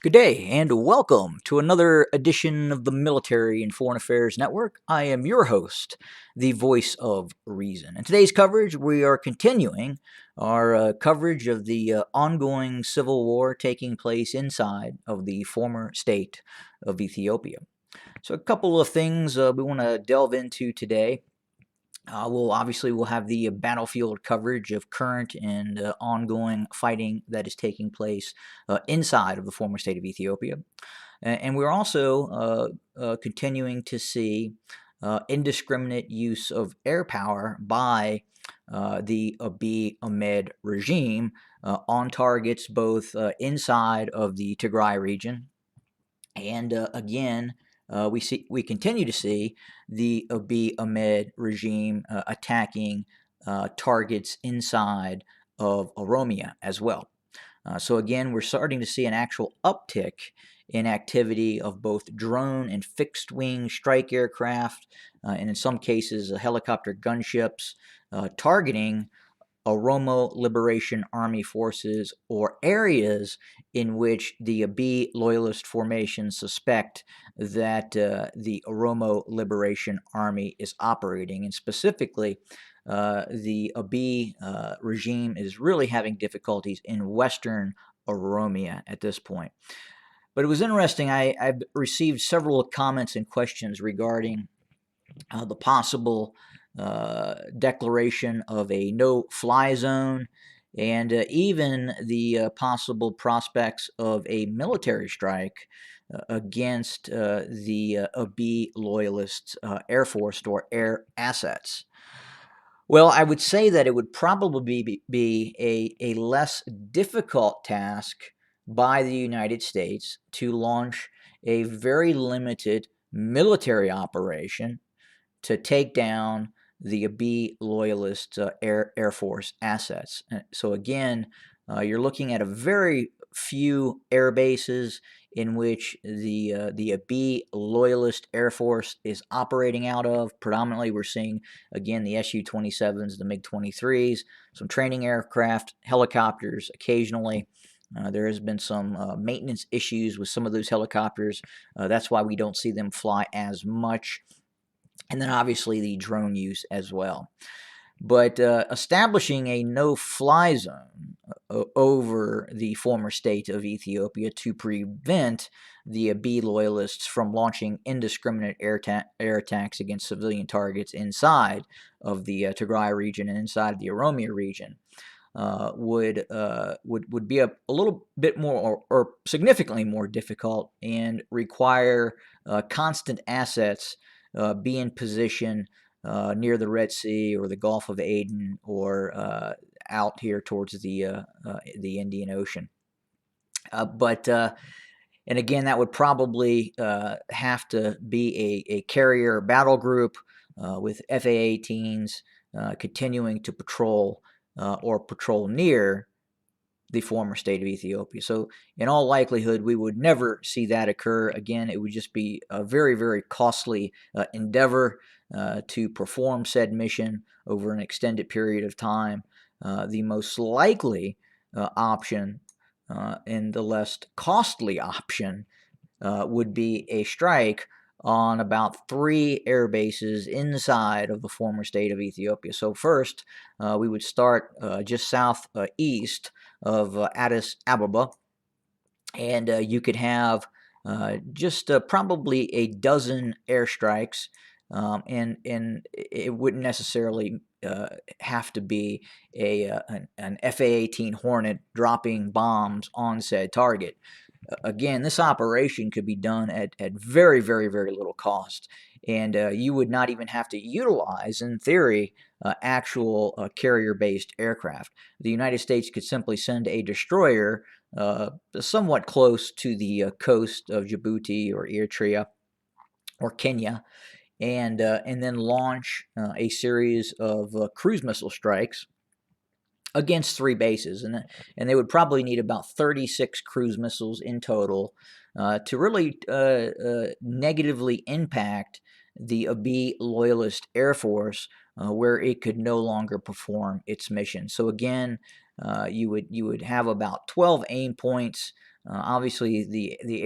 Good day, and welcome to another edition of the Military and Foreign Affairs Network. I am your host, the voice of reason. In today's coverage, we are continuing our coverage of the ongoing civil war taking place inside of the former state of Ethiopia. So, a couple of things we want to delve into today. We'll have the battlefield coverage of current and ongoing fighting that is taking place inside of the former state of Ethiopia. And we're also continuing to see indiscriminate use of air power by the Abiy Ahmed regime on targets both inside of the Tigray region and we continue to see the Abiy Ahmed regime attacking targets inside of Oromia as well. So again, we're starting to see an actual uptick in activity of both drone and fixed-wing strike aircraft, and in some cases, helicopter gunships targeting Oromo Liberation Army forces or areas in which the Abiy loyalist formations suspect that the Oromo Liberation Army is operating. And specifically, the Abiy regime is really having difficulties in western Oromia at this point. But it was interesting. I've received several comments and questions regarding the possible declaration of a no-fly zone, and even the possible prospects of a military strike against the Abiy loyalists' air force or air assets. Well, I would say that it would probably be a less difficult task by the United States to launch a very limited military operation to take down the Abiy loyalist Air Force assets. So again, you're looking at a very few air bases in which the Abiy loyalist Air Force is operating out of. Predominantly, we're seeing again the Su-27s, the MiG-23s, some training aircraft, helicopters occasionally. There has been some maintenance issues with some of those helicopters. That's why we don't see them fly as much. And then obviously the drone use as well. But establishing a no-fly zone over the former state of Ethiopia to prevent the Abiy loyalists from launching indiscriminate air attacks against civilian targets inside of the Tigray region and inside the Oromia region would be a little bit more or significantly more difficult and require constant assets be in position near the Red Sea or the Gulf of Aden or out here towards the Indian Ocean. And again, that would probably have to be a carrier battle group with FA-18s continuing to patrol or patrol near the former state of Ethiopia. So in all likelihood, we would never see that occur again. It would just be a very, very costly endeavor to perform said mission over an extended period of time. The most likely option and the less costly option would be a strike on about 3 air bases inside of the former state of Ethiopia. So first, we would start just southeast of Addis Ababa, and you could have just probably a dozen airstrikes, and it wouldn't necessarily have to be an FA-18 Hornet dropping bombs on said target. Again, this operation could be done at very, very, very little cost, and you would not even have to utilize, in theory, actual carrier-based aircraft. The United States could simply send a destroyer somewhat close to the coast of Djibouti or Eritrea or Kenya, and then launch a series of cruise missile strikes against 3 bases, and they would probably need about 36 cruise missiles in total to really negatively impact the Abiy loyalist Air Force, where it could no longer perform its mission. So again, you would have about 12 aim points Obviously, the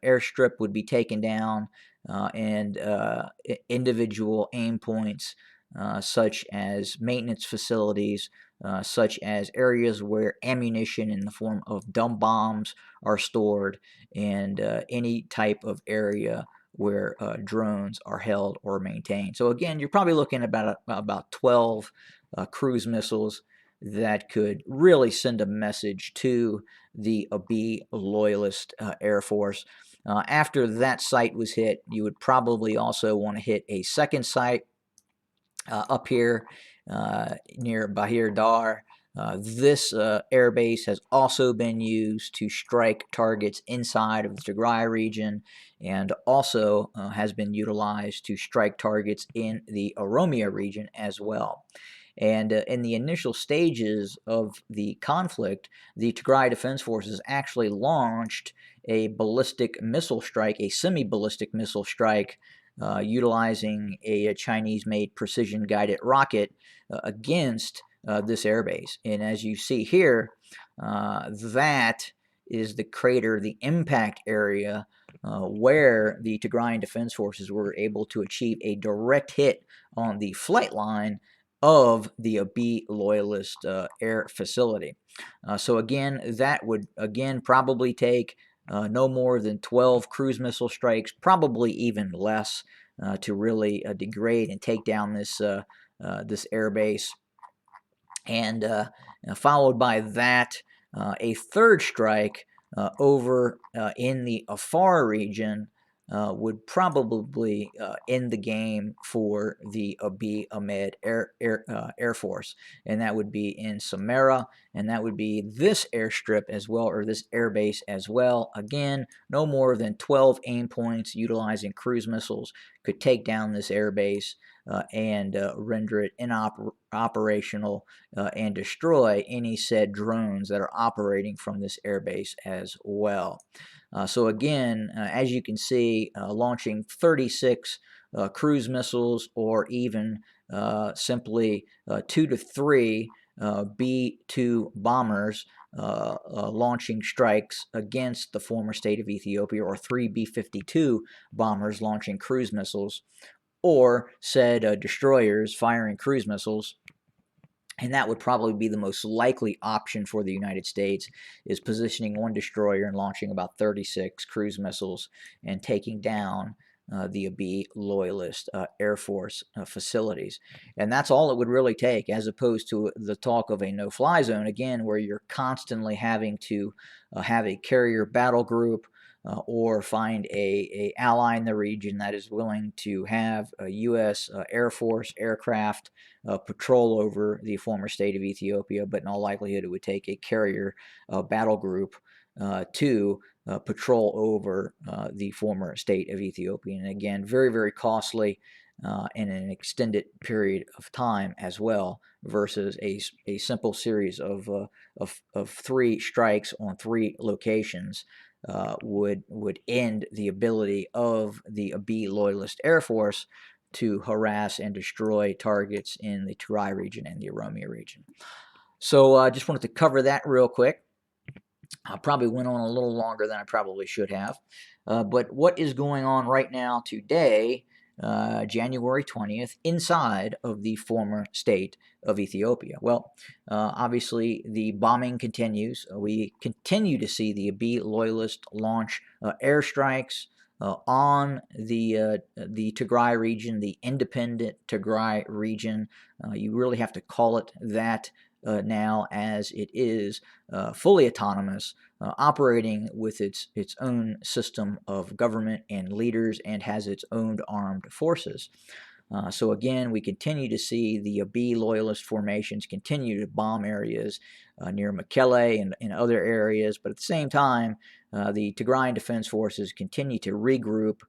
airstrip would be taken down, and individual aim points, such as maintenance facilities, such as areas where ammunition in the form of dumb bombs are stored, and any type of area where drones are held or maintained. So again, you're probably looking at about 12 cruise missiles that could really send a message to the Abiy loyalist Air Force. After that site was hit, you would probably also want to hit a second site up here near Bahir Dar. This air base has also been used to strike targets inside of the Tigray region, and also has been utilized to strike targets in the Oromia region as well. And in the initial stages of the conflict, the Tigray Defense Forces actually launched a ballistic missile strike, a semi-ballistic missile strike, utilizing a Chinese-made precision-guided rocket against this airbase. And as you see here, that is the crater, the impact area, where the Tigrayan Defense Forces were able to achieve a direct hit on the flight line of the Abiy loyalist air facility. So again, that would again probably take no more than 12 cruise missile strikes, probably even less, to really degrade and take down this this air base. And followed by that, a third strike over in the Afar region would probably end the game for the Abiy Ahmed Air Force, and that would be in Samara, and that would be this airstrip as well, or this airbase as well. Again, no more than 12 aim points utilizing cruise missiles could take down this airbase and render it operational and destroy any said drones that are operating from this airbase as well. So again, as you can see, launching 36 cruise missiles, or even simply 2 to 3 B-2 bombers launching strikes against the former state of Ethiopia, or 3 B-52 bombers launching cruise missiles, or said destroyers firing cruise missiles. And that would probably be the most likely option for the United States, is positioning one destroyer and launching about 36 cruise missiles and taking down the Abiy loyalist Air Force facilities. And that's all it would really take, as opposed to the talk of a no-fly zone, again, where you're constantly having to have a carrier battle group, or find a ally in the region that is willing to have a U.S. Air Force aircraft patrol over the former state of Ethiopia, but in all likelihood it would take a carrier battle group to patrol over the former state of Ethiopia. And again, very, very costly in an extended period of time as well, versus a simple series of 3 strikes on 3 locations. Would end the ability of the Abiy loyalist Air Force to harass and destroy targets in the Tigray region and the Oromia region. So I just wanted to cover that real quick. I probably went on a little longer than I probably should have. But what is going on right now today, January 20th, inside of the former state of Ethiopia? Well, obviously the bombing continues. We continue to see the Abiy loyalists launch airstrikes on the Tigray region, the independent Tigray region. You really have to call it that now, as it is fully autonomous, operating with its own system of government and leaders, and has its own armed forces. So again, we continue to see the Abiy loyalist formations continue to bomb areas near Mekelle and other areas, but at the same time, the Tigrayan Defense Forces continue to regroup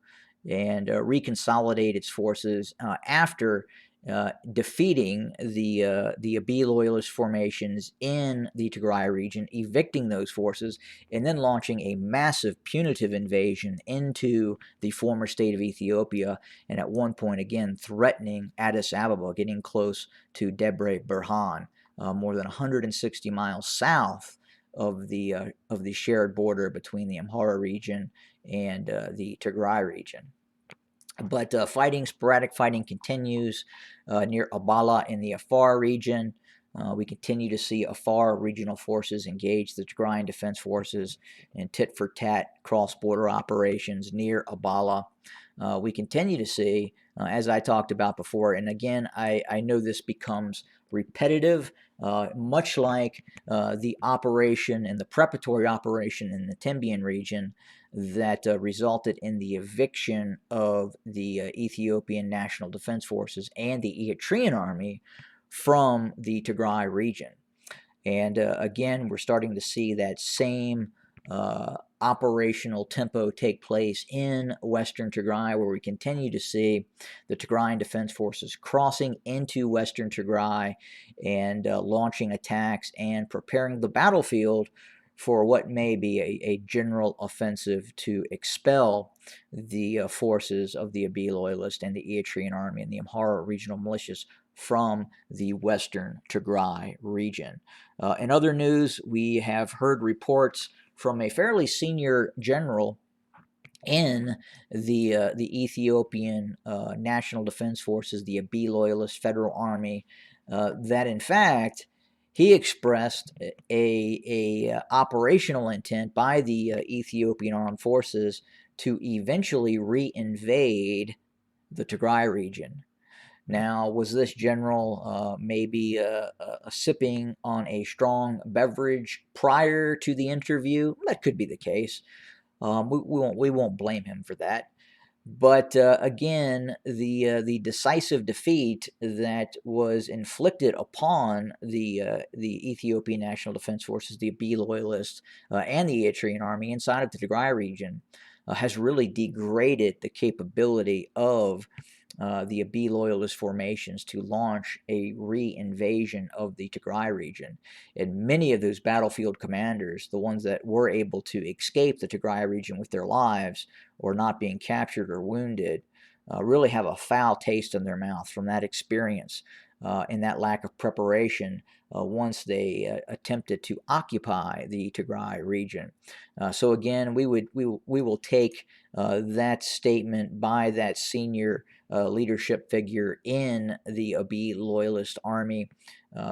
and reconsolidate its forces after defeating the Abiy loyalist formations in the Tigray region, evicting those forces, and then launching a massive punitive invasion into the former state of Ethiopia, and at one point again threatening Addis Ababa, getting close to Debre Birhan, more than 160 miles south of the shared border between the Amhara region and the Tigray region. But sporadic fighting continues near Abala in the Afar region. We continue to see Afar regional forces engage the Tigrayan Defense Forces in tit-for-tat cross-border operations near Abala. We continue to see, as I talked about before, and again, I know this becomes repetitive, much like the operation and the preparatory operation in the Tembian region that resulted in the eviction of the Ethiopian National Defense Forces and the Eritrean Army from the Tigray region. And again, we're starting to see that same operational tempo take place in Western Tigray, where we continue to see the Tigrayan Defense Forces crossing into Western Tigray and launching attacks and preparing the battlefield for what may be a general offensive to expel the forces of the Abiy loyalists and the Eritrean army and the Amhara regional militias from the Western Tigray region. In other news, we have heard reports from a fairly senior general in the Ethiopian National Defense Forces, the Abiy Loyalist Federal Army, that in fact he expressed a operational intent by the Ethiopian Armed Forces to eventually reinvade the Tigray region. Now, was this general maybe sipping on a strong beverage prior to the interview? That could be the case. We won't blame him for that. But again, the decisive defeat that was inflicted upon the Ethiopian National Defense Forces, the Abiy loyalists, and the Eritrean army inside of the Tigray region has really degraded the capability of the Abiy loyalist formations to launch a re-invasion of the Tigray region. And many of those battlefield commanders, the ones that were able to escape the Tigray region with their lives or not being captured or wounded, really have a foul taste in their mouth from that experience and that lack of preparation once they attempted to occupy the Tigray region. So again, we will take that statement by that senior leadership figure in the Abiy loyalist army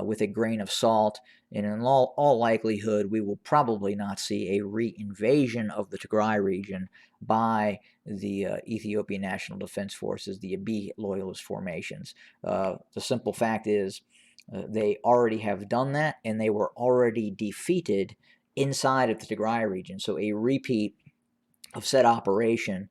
with a grain of salt. And in all likelihood, we will probably not see a re-invasion of the Tigray region by the Ethiopian National Defense Forces, the Abiy loyalist formations. The simple fact is they already have done that, and they were already defeated inside of the Tigray region. So a repeat of said operation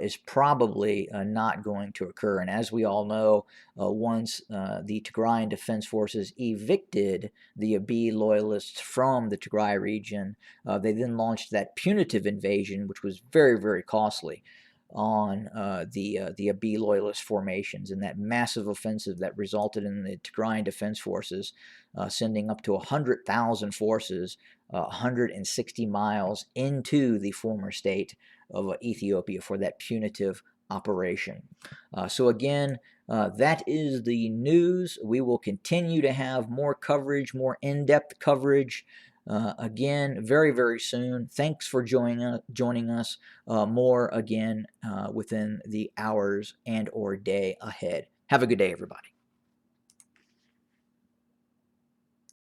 is probably not going to occur. And as we all know, once the Tigrayan Defense Forces evicted the Abiy loyalists from the Tigray region, they then launched that punitive invasion, which was very, very costly on the Abiy loyalist formations, and that massive offensive that resulted in the Tigrayan Defense Forces sending up to 100,000 forces 160 miles into the former state of Ethiopia for that punitive operation. So again, that is the news. We will continue to have more coverage, more in-depth coverage. Again, very, very soon. Thanks for joining us. More again within the hours and or day ahead. Have a good day, everybody.